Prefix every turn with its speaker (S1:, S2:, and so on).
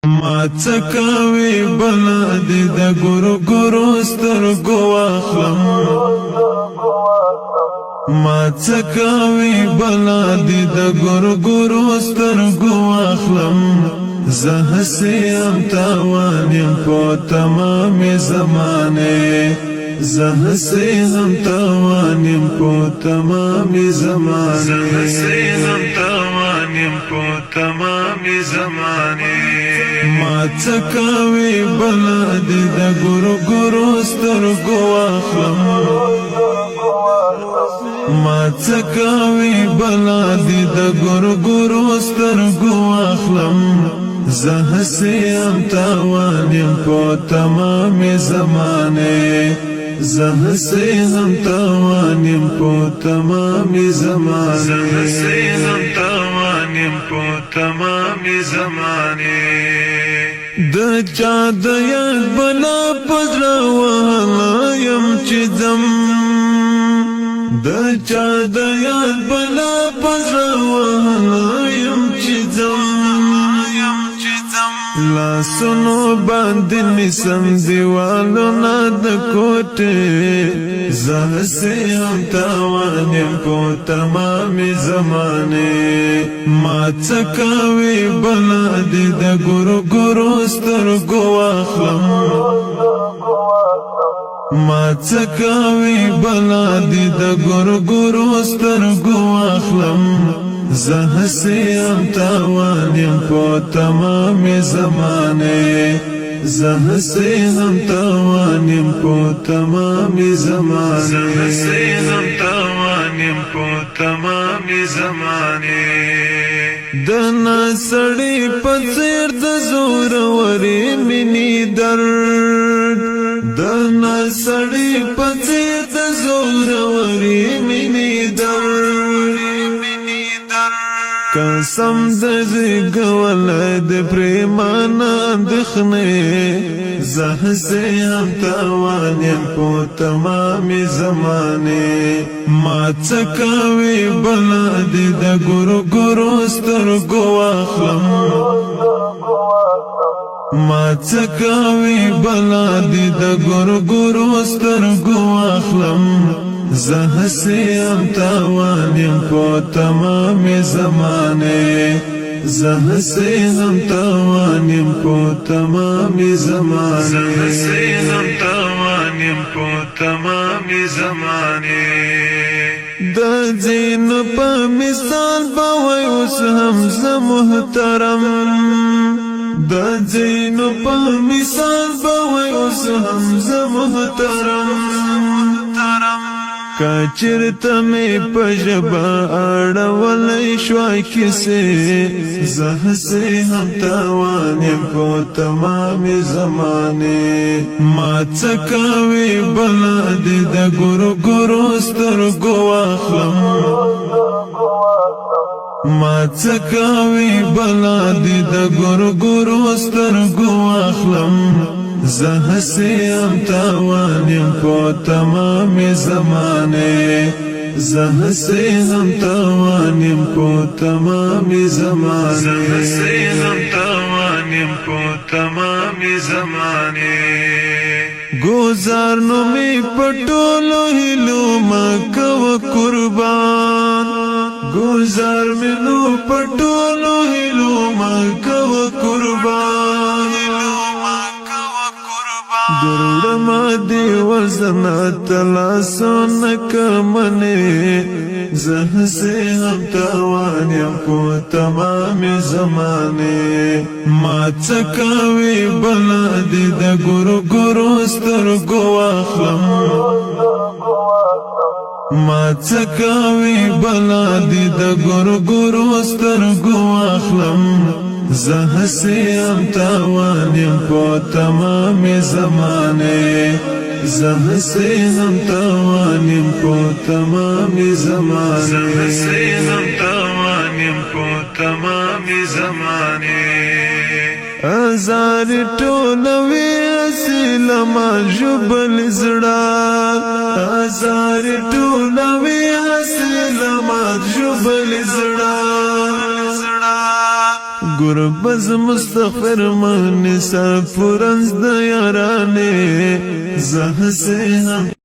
S1: ما څکاوي بلا دې د ګورو ګورو سترګو واخلم ما څکاوي بلا دې د ګورو ګورو سترګو واخلم زه هسې ام تاوان یم په تمامې زمانې زه هسې ام تاوان یم په تمامې زمانې ما څکاوي بلا دې د ګورو ګورو سترګو واخلم ما څکاوي بلا دې د ګورو ګورو سترګو واخلم زه هسې ام تاوان یم په تمامې زمانې زه هسې ام تاوان یم په تمامې زمانې د چا د یاد بلا پزړه وهله یم چې ځم د چا د یاد بلا پزړه وهله یم چې ځم لاسونو باندې نیسم دیوالونه د کوټې زه هسې ام تاوان یم په تمامې زمانې ما څکاوي بلا دې د ګورو ګورو سترګو واخلم ما څکاوي بلا دې د ګورو ګورو سترګو واخلم زه هسې ام تاوان یم په تمامې زمانې زه هسې ام تاوان یم په تمامې زمانې د ناسړي په څېر د زورورې مینې درد د ناسړي په څېر د زورورې مینې درد قسم د زیږول د پریمانه اندېښنې زه هسې ام تاوان یم په تمامې زمانې ما څکاوي بلا دې د ګورو ګورو سترګو واخلم ما څکاوي بلا دې د ګورو ګورو سترګو واخلم زه هسې ام تاوان یم په تمامې زمانې زه هسې ام تاوان یم په تمامې زمانې د ځینو په مثال به وای اوس هم زه محترم د ځینو په مثال به وای اوس هم زه محترم کچرته مې په ژبه اړولی شوای کیسې زه هسې ام تاوان یم په تمامې زمانې ما څکاوي بلا دې د ګورو ګورو سترګو واخلم ما څکاوي بلا دې د ګورو ګورو سترګو واخلم زه هسې ام تاوان یم په تمامې زمانې زه هسې ام تاوان یم په تمامې زمانې ګوزار نو مې په ټولو هیلو مه کوه قربان ګوزار مې نو په ټولو هیلو مه کوه قربان ګروړما دی وزنا تلاسونه کمنې زه هسې ام تاوان یم په تمامې زمانې ما څکاوي بلا دې د ګورو ګورو سترګو واخلم ما څکاوي بلا دې د ګورو ګورو سترګو واخلم زه هسې ام تاوان یم په تمامې زمانې زه هسې ام تاوان یم په تمامې زمانې ازار ټولوي اصیل ما ژوبل زړه ازار ټولوي اصیل ما ژوبل زړه گربز مستغفر من سا پرنز د یارانه زه سے هم